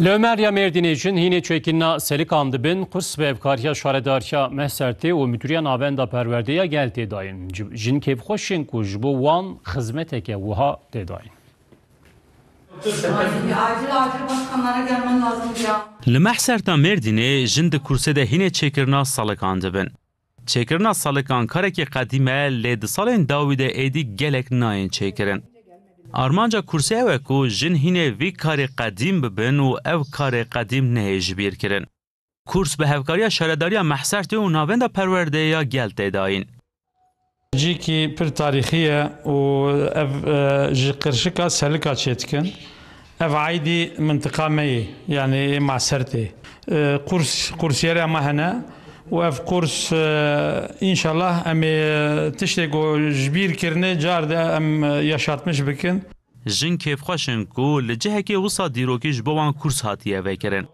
Lömerya Merdinê jin hînê çekîna Selikan dibin, qurs ve evkariya şaredariya Mehsertê û müdûriya navenda perwerdeya gel tê dayîn. Jin kêfxweşên ku ji bo wan xizmeteke wiha tê dayîn. Acil başkanlara gelmen lazım ya. Li Mehserta Merdinê jin di kursê de hînê çêkirina Salikan dibin. Çêkirina Salikan karekê qedîm e lê di salên dawî de êdî gelek nayên çêkirin. Armanca kursê ew e ku jin hînê vî karê qedîm bibin û ev karê qedîm nehê ji bîr kirin. Kurs bi hevkariya şaredariya Mehsertê û navenda perwerdeya gel tê dayîn. Cîkî pir tarîxî ye û ev ji qirşika Selika çêdikin. Ev aydî mintika me yê, yani Mehsertê. Kursiyerê me hene û ev kurs înşallah em ê tiştê ku ji bîr kirine car de em yaşatmış bikin. Jin kêfxweş in ku li cihekê wisa dîrokî ji bo wan kurs hatiye vekirin.